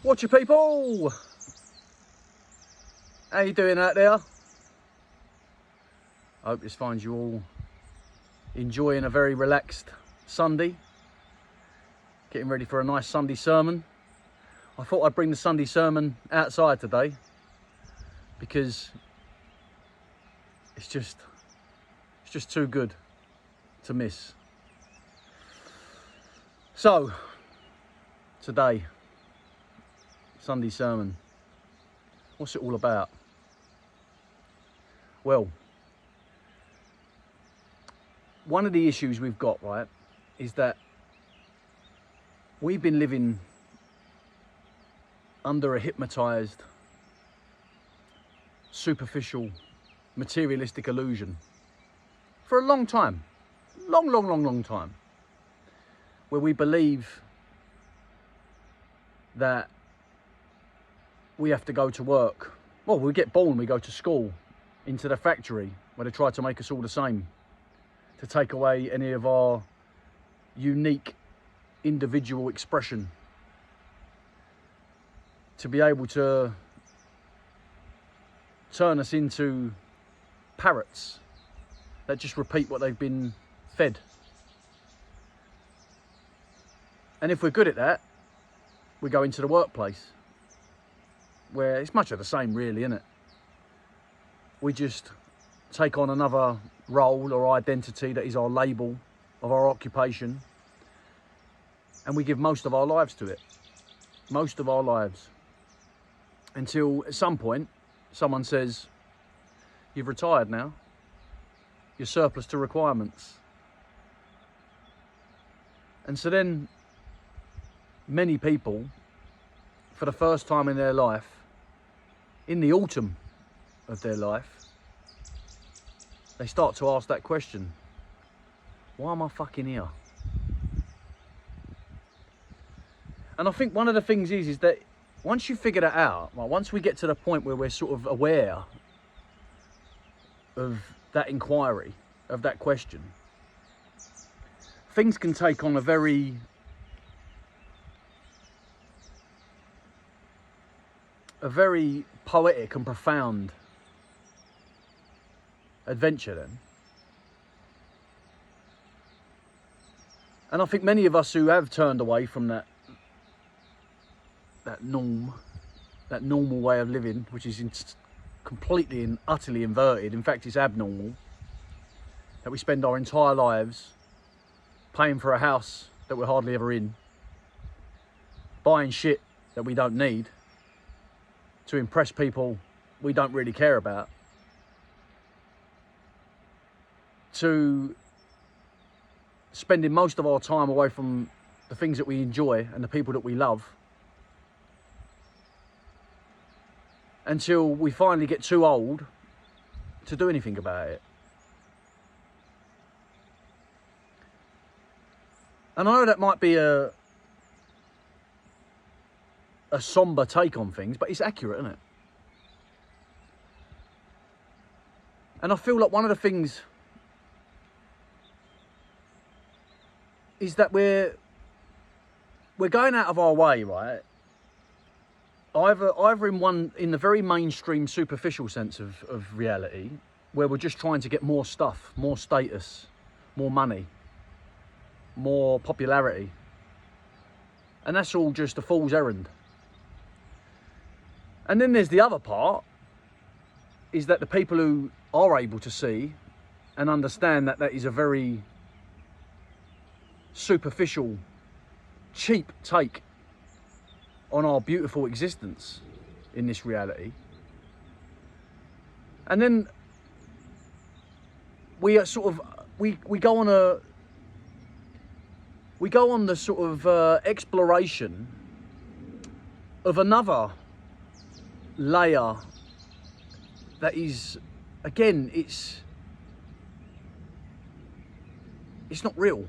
Watcher people, how you doing out there? I hope this finds you all enjoying a very relaxed Sunday, getting ready for a nice Sunday sermon. I thought I'd bring the Sunday sermon outside today because it's just too good to miss. So today, Sunday sermon, what's it all about? Well, one of the issues we've got, right, is that we've been living under a hypnotized, superficial, materialistic illusion for a long time, long time, where we believe that we have to go to work. Well, we get born, we go to school, into the factory, where they try to make us all the same, to take away any of our unique individual expression, to be able to turn us into parrots that just repeat what they've been fed. And if we're good at that, we go into the workplace, where it's much of the same really, isn't it? We just take on another role or identity that is our label of our occupation, and we give most of our lives to it. Most of our lives. Until at some point, someone says, you've retired now, you're surplus to requirements. And so then, many people, for the first time in their life, in the autumn of their life, they start to ask that question: why am I fucking here? And I think one of the things is that once you figure that out, well, once we get to the point where we're sort of aware of that inquiry, of that question, things can take on a very poetic and profound adventure then. And I think many of us who have turned away from that normal way of living, which is completely and utterly inverted, in fact it's abnormal, that we spend our entire lives paying for a house that we're hardly ever in, buying shit that we don't need, to impress people we don't really care about, to spending most of our time away from the things that we enjoy and the people that we love, until we finally get too old to do anything about it. And I know that might be a somber take on things, but it's accurate, isn't it? And I feel like one of the things is that we're going out of our way, right? Either in the very mainstream, superficial sense of reality, where we're just trying to get more stuff, more status, more money, more popularity, and that's all just a fool's errand. And then there's the other part, is that the people who are able to see and understand that that is a very superficial, cheap take on our beautiful existence in this reality. And then we are sort of, we go on the sort of exploration of another layer that is, again, it's not real.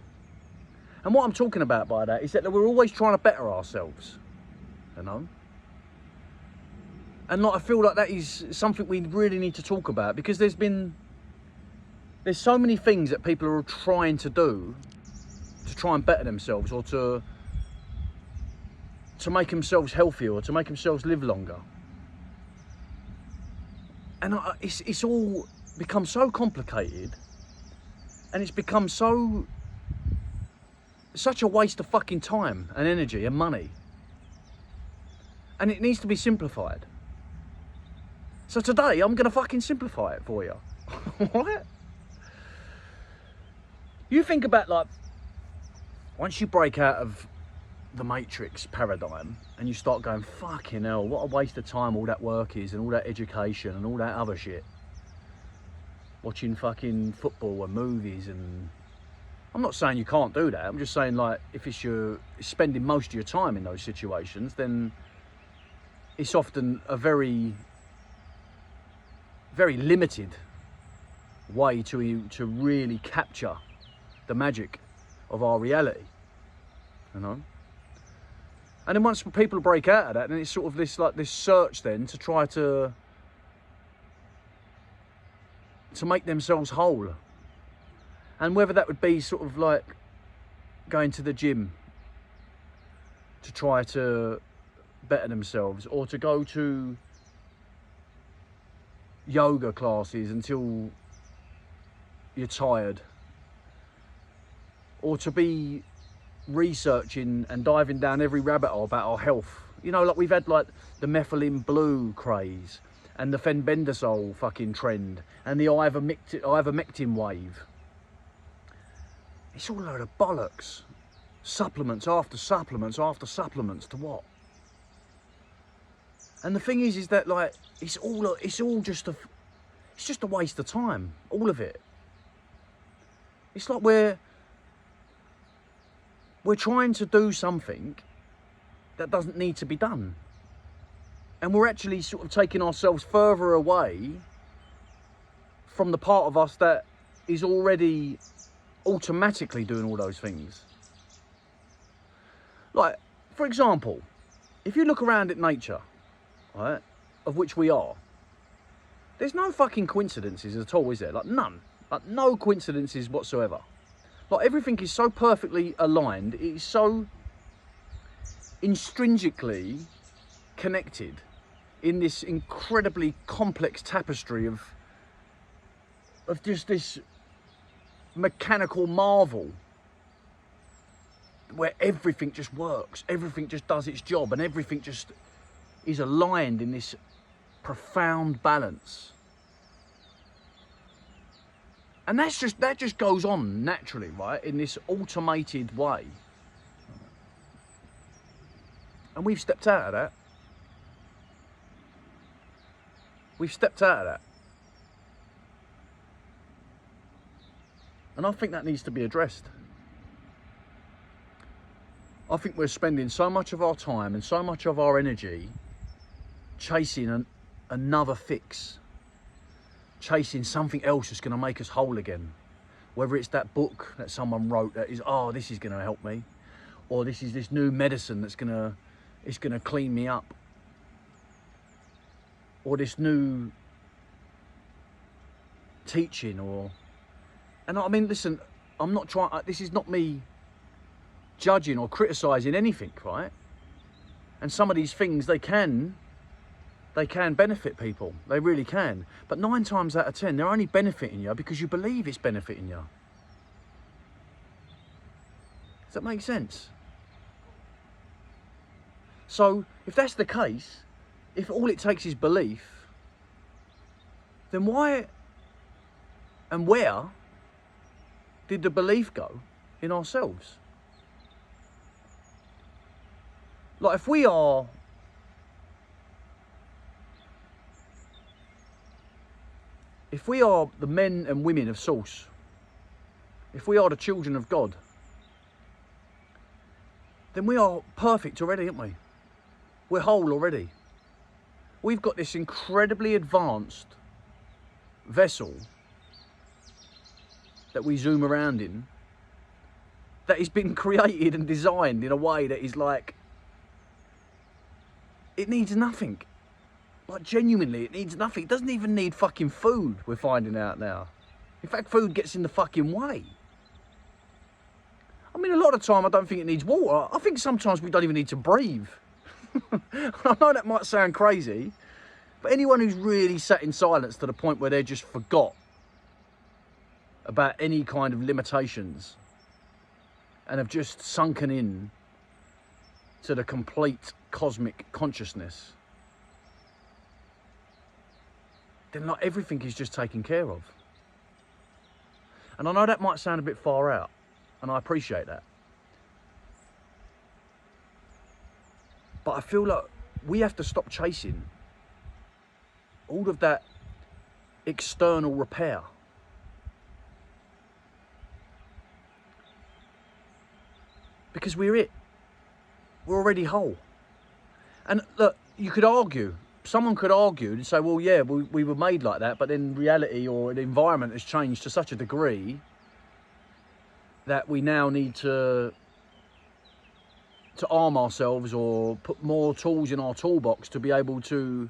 And what I'm talking about by that is that we're always trying to better ourselves, you know? And like, I feel like that is something we really need to talk about, because there's so many things that people are trying to do to try and better themselves, or to to make themselves healthier or to make themselves live longer. And it's all become so complicated, and it's become such a waste of fucking time and energy and money. And it needs to be simplified. So today I'm gonna fucking simplify it for you. Alright? You think about, like, once you break out of the matrix paradigm and you start going, fucking hell, what a waste of time all that work is, and all that education and all that other shit. Watching fucking football and movies, and I'm not saying you can't do that. I'm just saying, like, if it's spending most of your time in those situations, then it's often a very, very limited way to really capture the magic of our reality, you know. And then once people break out of that, then it's sort of this search then to try to make themselves whole. And whether that would be sort of like going to the gym to try to better themselves, or to go to yoga classes until you're tired, or to be researching and diving down every rabbit hole about our health. You know, like we've had like the methylene blue craze and the fenbendazole fucking trend and the ivermectin wave. It's all a load of bollocks. Supplements after supplements after supplements to what? And the thing is that, like, it's just a waste of time, all of it. It's like we're trying to do something that doesn't need to be done. And we're actually sort of taking ourselves further away from the part of us that is already automatically doing all those things. Like, for example, if you look around at nature, right, of which we are, there's no fucking coincidences at all, is there? Like, none. Like, no coincidences whatsoever. Like, everything is so perfectly aligned. It is so intrinsically connected in this incredibly complex tapestry of just this mechanical marvel where everything just works, everything just does its job, and everything just is aligned in this profound balance. And that just goes on naturally, right, in this automated way. And we've stepped out of that. We've stepped out of that. And I think that needs to be addressed. I think we're spending so much of our time and so much of our energy chasing another fix. Chasing something else that's going to make us whole again. Whether it's that book that someone wrote that is, oh, this is going to help me, or this is this new medicine that's going to clean me up, or this new teaching, and I mean, listen, I'm not trying. This is not me judging or criticising anything, right? And some of these things they can benefit people. They really can. But 9 times out of 10, they're only benefiting you because you believe it's benefiting you. Does that make sense? So, if that's the case, if all it takes is belief, then why and where did the belief go in ourselves? Like, if we are the men and women of Source, if we are the children of God, then we are perfect already, aren't we? We're whole already. We've got this incredibly advanced vessel that we zoom around in, that has been created and designed in a way that is like, it needs nothing. Like, genuinely, it needs nothing. It doesn't even need fucking food, we're finding out now. In fact, food gets in the fucking way. I mean, a lot of the time, I don't think it needs water. I think sometimes we don't even need to breathe. I know that might sound crazy, but anyone who's really sat in silence to the point where they just forgot about any kind of limitations and have just sunken in to the complete cosmic consciousness, then like everything is just taken care of. And I know that might sound a bit far out, and I appreciate that. But I feel like we have to stop chasing all of that external repair. Because we're it. We're already whole. And look, you could argue, someone could argue and say, well, yeah, we were made like that, but then reality or the environment has changed to such a degree that we now need to arm ourselves or put more tools in our toolbox to be able to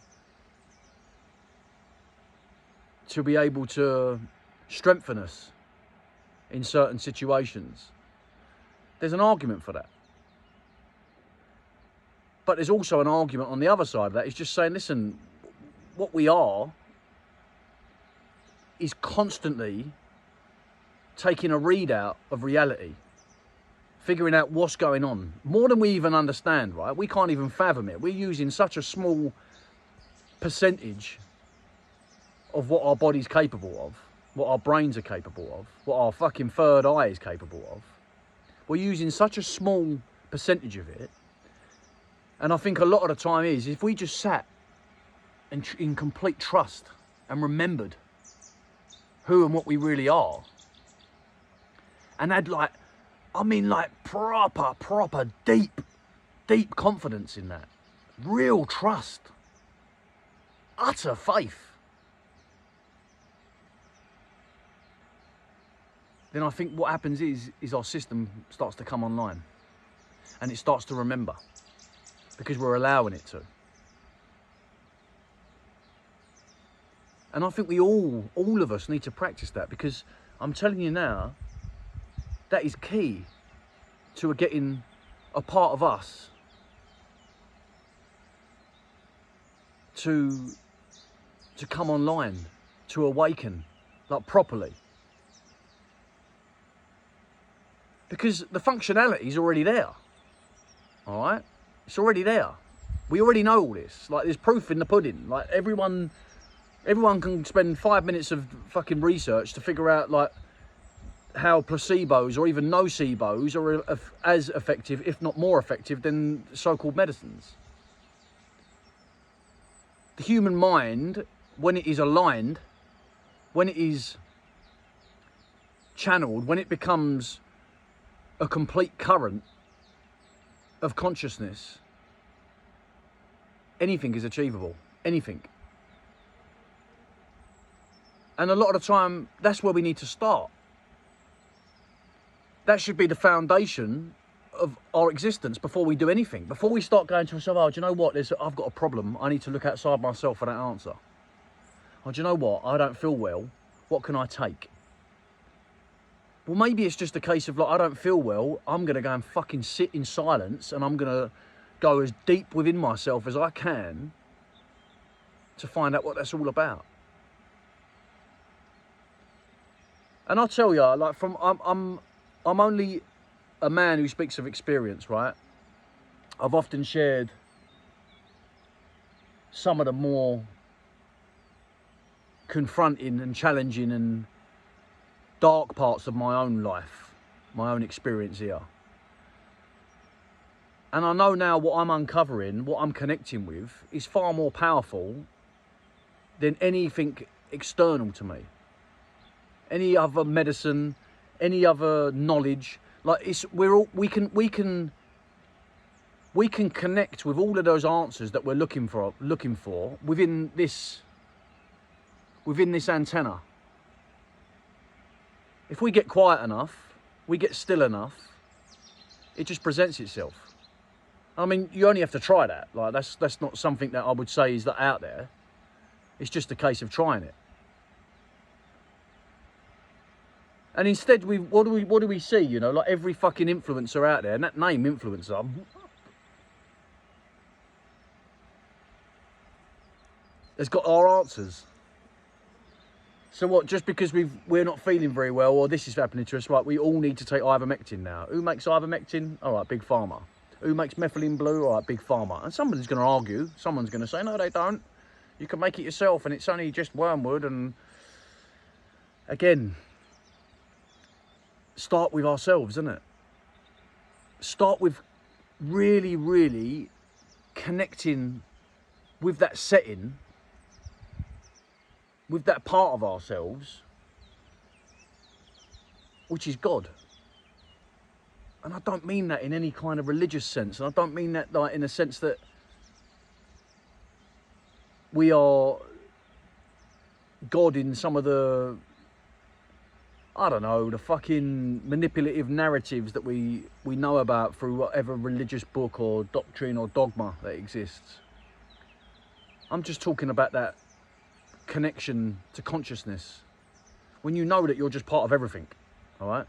strengthen us in certain situations. There's an argument for that. But there's also an argument on the other side of that. It's just saying, listen, what we are is constantly taking a readout of reality, figuring out what's going on, more than we even understand, right? We can't even fathom it. We're using such a small percentage of what our body's capable of, what our brains are capable of, what our fucking third eye is capable of. We're using such a small percentage of it. And I think a lot of the time is, if we just sat in complete trust and remembered who and what we really are, and had like proper deep confidence in that, real trust, utter faith, then I think what happens is our system starts to come online and it starts to remember, because we're allowing it to. And I think we all of us need to practice that, because I'm telling you now, that is key to getting a part of us to come online, to awaken, like properly. Because the functionality is already there, all right? It's already there. We already know all this. Like, there's proof in the pudding. Like, everyone can spend 5 minutes of fucking research to figure out, like, how placebos or even nocebos are as effective, if not more effective, than so-called medicines. The human mind, when it is aligned, when it is channeled, when it becomes a complete current of consciousness, anything is achievable. Anything. And a lot of the time, that's where we need to start. That should be the foundation of our existence before we do anything. Before we start going to ourselves, oh, do you know what? I've got a problem. I need to look outside myself for that answer. Oh, do you know what? I don't feel well. What can I take? Well, maybe it's just a case of, like, I don't feel well. I'm going to go and fucking sit in silence, and I'm going to go as deep within myself as I can to find out what that's all about. And I'll tell you, like, I'm only a man who speaks of experience, right? I've often shared some of the more confronting and challenging and dark parts of my own life, my own experience here. And I know now what I'm uncovering, what I'm connecting with, is far more powerful than anything external to me. Any other medicine, any other knowledge. Like, we can connect with all of those answers that we're looking for within this antenna. If we get quiet enough, we get still enough, it just presents itself. I mean, you only have to try that. Like, that's not something that I would say is out there. It's just a case of trying it. And instead, what do we see? You know, like every fucking influencer out there, and that name influencer, has got our answers. So what, just because we're not feeling very well, or this is happening to us, right, we all need to take ivermectin now. Who makes ivermectin? All right, Big Pharma. Who makes methylene blue? All right, Big Pharma. And somebody's going to argue. Someone's going to say, no, they don't. You can make it yourself, and it's only just wormwood. And again, start with ourselves, isn't it? Start with really, really connecting with that setting, with that part of ourselves, which is God. And I don't mean that in any kind of religious sense, and I don't mean that like in a sense that we are God in some of the, I don't know, the fucking manipulative narratives that we know about through whatever religious book or doctrine or dogma that exists. I'm just talking about that connection to consciousness, when you know that you're just part of everything. All right,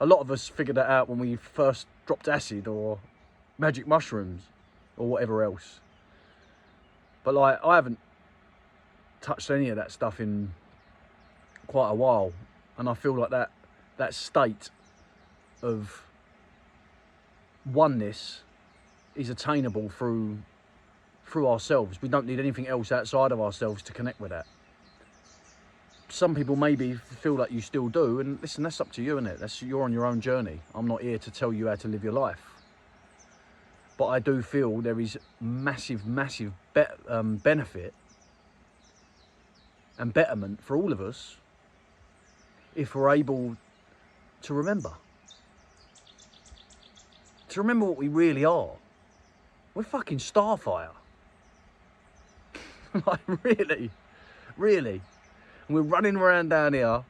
a lot of us figured that out when we first dropped acid or magic mushrooms or whatever else, but like I haven't touched any of that stuff in quite a while, and I feel like that state of oneness is attainable through ourselves. We don't need anything else outside of ourselves to connect with that. Some people maybe feel like you still do, and listen, that's up to you, isn't it? You're on your own journey. I'm not here to tell you how to live your life, but I do feel there is massive benefit and betterment for all of us if we're able to remember what we really are. We're fucking starfire. Like, really. And we're running around down here,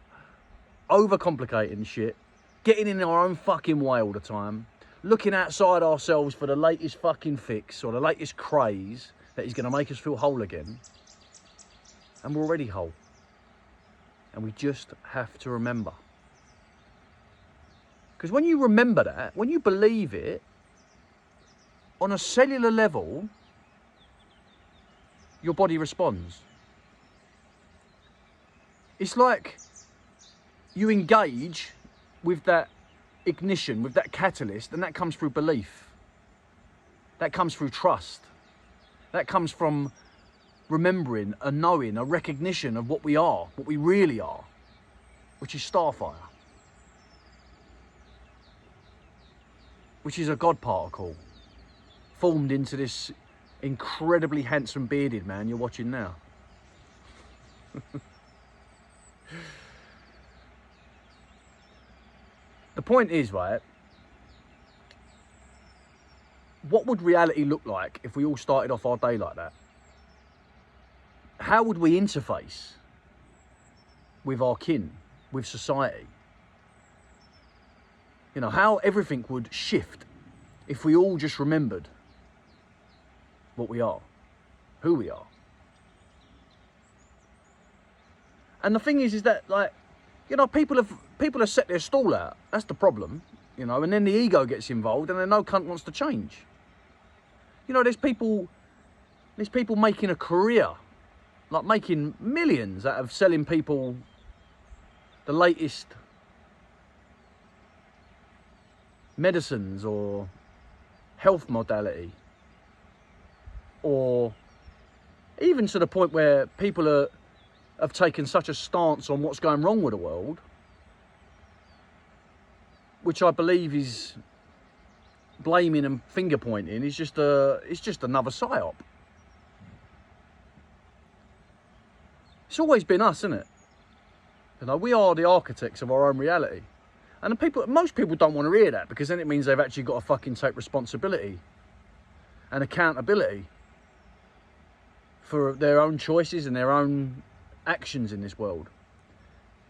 overcomplicating shit, getting in our own fucking way all the time, looking outside ourselves for the latest fucking fix or the latest craze that is going to make us feel whole again. And we're already whole. And we just have to remember. Because when you remember that, when you believe it, on a cellular level, your body responds. It's like you engage with that ignition, with that catalyst, and that comes through belief. That comes through trust. That comes from remembering, a knowing, a recognition of what we are, what we really are, which is starfire, which is a God particle formed into this incredibly handsome bearded man you're watching now. The point is, right, what would reality look like if we all started off our day like that? How would we interface with our kin, with society? You know, how everything would shift if we all just remembered what we are, who we are. And the thing is that, like, you know, people have set their stall out. That's the problem, you know, and then the ego gets involved and then no cunt wants to change. You know, there's people making a career, like making millions out of selling people the latest medicines or health modality, or even to the point where people have taken such a stance on what's going wrong with the world, which I believe is blaming and finger pointing, is just another psyop. It's always been us, isn't it? You know, we are the architects of our own reality. And most people don't want to hear that, because then it means they've actually got to fucking take responsibility and accountability for their own choices and their own actions in this world.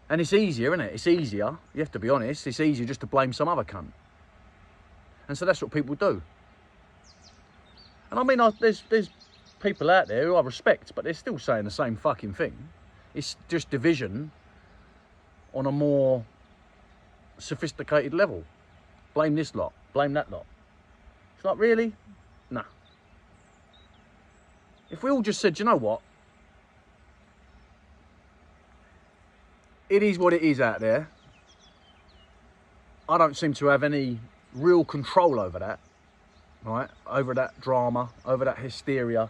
And it's easier, isn't it? It's easier, you have to be honest, it's easier just to blame some other cunt. And so that's what people do. And I mean, there's people out there who I respect, but they're still saying the same fucking thing. It's just division on a more sophisticated level. Blame this lot, blame that lot. It's like, really? Nah. If we all just said, you know what, it is what it is out there. I don't seem to have any real control over that, right? Over that drama, over that hysteria,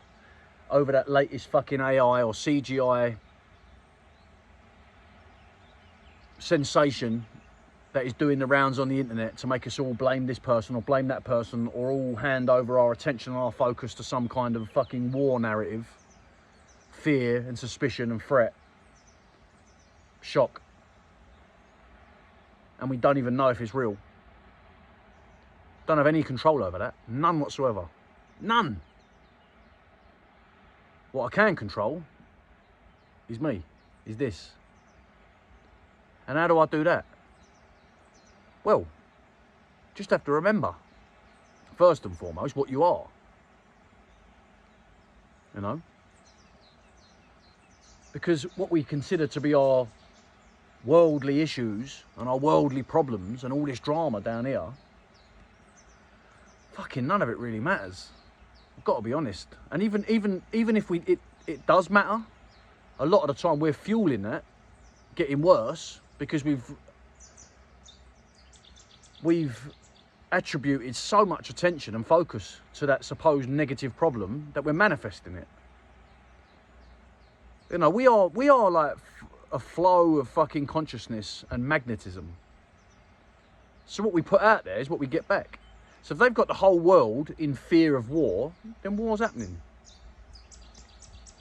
over that latest fucking AI or CGI sensation that is doing the rounds on the internet to make us all blame this person or blame that person, or all hand over our attention and our focus to some kind of fucking war narrative, fear and suspicion and threat, shock. And we don't even know if it's real. Don't have any control over that. None whatsoever. None. What I can control is me, is this. And how do I do that? Well, just have to remember, first and foremost, what you are. You know? Because what we consider to be our worldly issues and our worldly problems and all this drama down here, fucking none of it really matters. I've got to be honest. And even if it does matter, a lot of the time we're fueling that, getting worse, because we've attributed so much attention and focus to that supposed negative problem that we're manifesting it. You know, we are like a flow of fucking consciousness and magnetism. So what we put out there is what we get back. So if they've got the whole world in fear of war, then war's happening.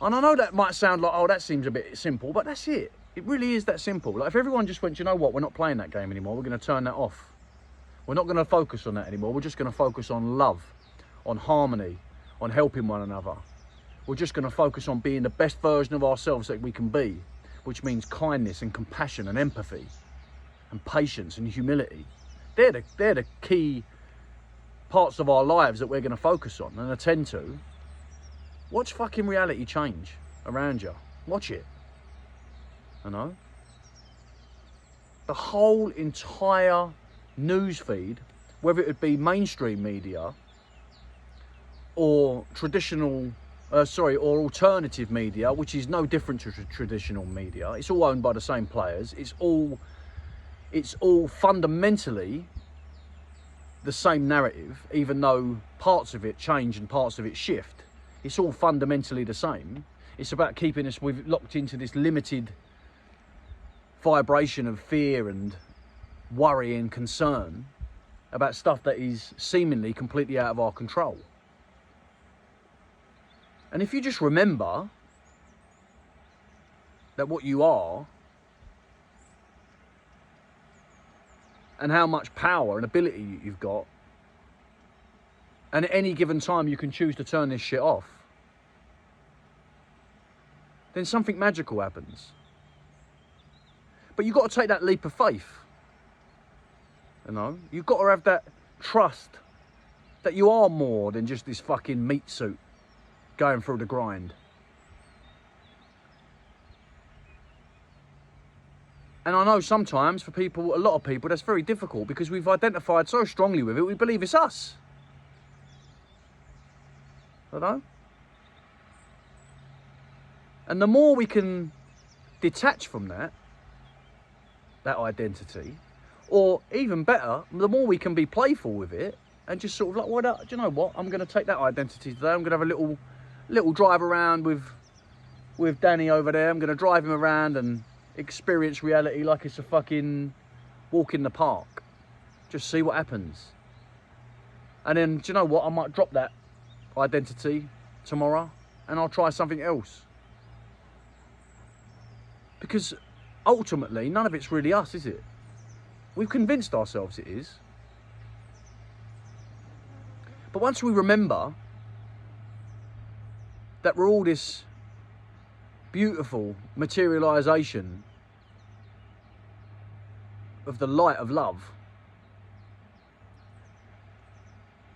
And I know that might sound like, oh, that seems a bit simple, but that's it. It really is that simple. Like if everyone just went, you know what, we're not playing that game anymore, we're going to turn that off. We're not going to focus on that anymore. We're just going to focus on love, on harmony, on helping one another. We're just going to focus on being the best version of ourselves that we can be, which means kindness and compassion and empathy and patience and humility. They're the key parts of our lives that we're going to focus on and attend to. Watch fucking reality change around you. Watch it. You know? The whole entire news feed, whether it be mainstream media or or alternative media, which is no different to traditional media. It's all owned by the same players. It's all fundamentally the same narrative, even though parts of it change and parts of it shift. It's all fundamentally the same. It's about keeping us locked into this limited vibration of fear and worry and concern about stuff that is seemingly completely out of our control. And if you just remember that what you are and how much power and ability you've got, and at any given time you can choose to turn this shit off, then something magical happens. But you've got to take that leap of faith. You know, you've got to have that trust that you are more than just this fucking meat suit going through the grind. And I know sometimes for people, a lot of people, that's very difficult because we've identified so strongly with it, we believe it's us. You know? And the more we can detach from that identity, or even better, the more we can be playful with it and just sort of like, well, do you know what? I'm going to take that identity today. I'm going to have a little drive around with Danny over there. I'm going to drive him around and experience reality like it's a fucking walk in the park. Just see what happens. And then, do you know what? I might drop that identity tomorrow and I'll try something else. Because ultimately, none of it's really us, is it? We've convinced ourselves it is. But once we remember that we're all this beautiful materialization of the light of love,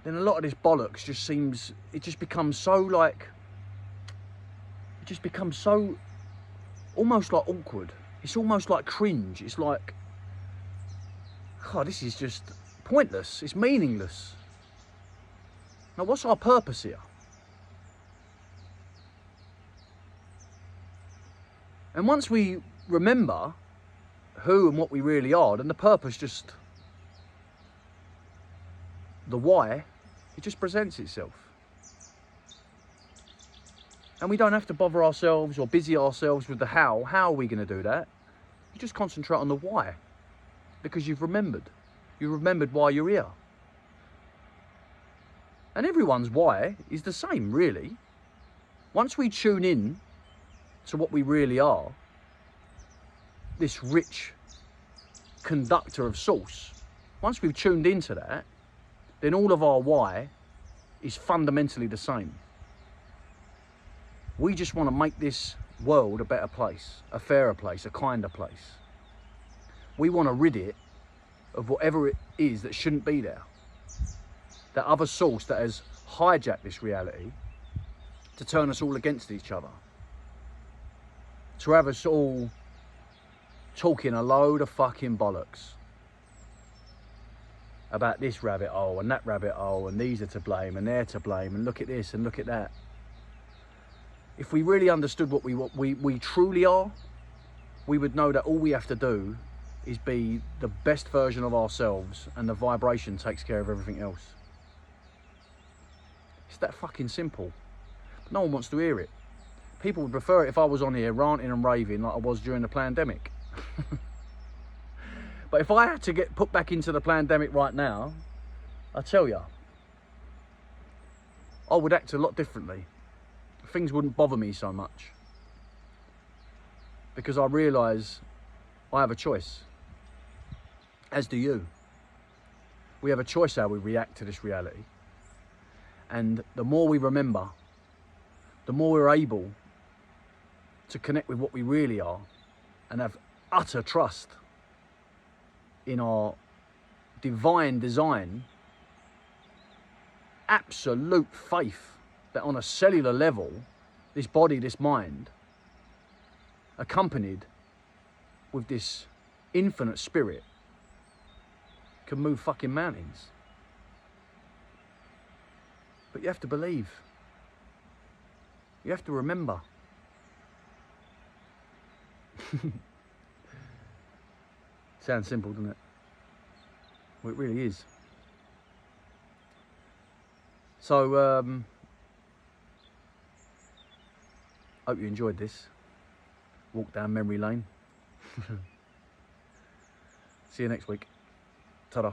then a lot of this bollocks just becomes so almost like awkward. It's almost like cringe. It's like, oh, this is just pointless. It's meaningless. Now, what's our purpose here? And once we remember who and what we really are, then the purpose just, the why, it just presents itself. And we don't have to bother ourselves or busy ourselves with the how. How are we going to do that? You just concentrate on the why, because you've remembered. You remembered why you're here. And everyone's why is the same, really. Once we tune in to what we really are, this rich conductor of source, once we've tuned into that, then all of our why is fundamentally the same. We just want to make this world a better place, a fairer place, a kinder place. We want to rid it of whatever it is that shouldn't be there. That other source that has hijacked this reality to turn us all against each other. To have us all talking a load of fucking bollocks about this rabbit hole and that rabbit hole, and these are to blame and they're to blame, and look at this and look at that. If we really understood what we truly are, we would know that all we have to do is be the best version of ourselves, and the vibration takes care of everything else. It's that fucking simple. But no one wants to hear it. People would prefer it if I was on here ranting and raving like I was during the pandemic. But if I had to get put back into the pandemic right now, I tell you, I would act a lot differently. Things wouldn't bother me so much, because I realise I have a choice, as do you. We have a choice how we react to this reality, and the more we remember, the more we're able to connect with what we really are and have utter trust in our divine design, absolute faith that on a cellular level, this body, this mind, accompanied with this infinite spirit, can move fucking mountains. But you have to believe. You have to remember. Sounds simple, doesn't it? Well, it really is. So, hope you enjoyed this walk down memory lane. See you next week. Ta-da.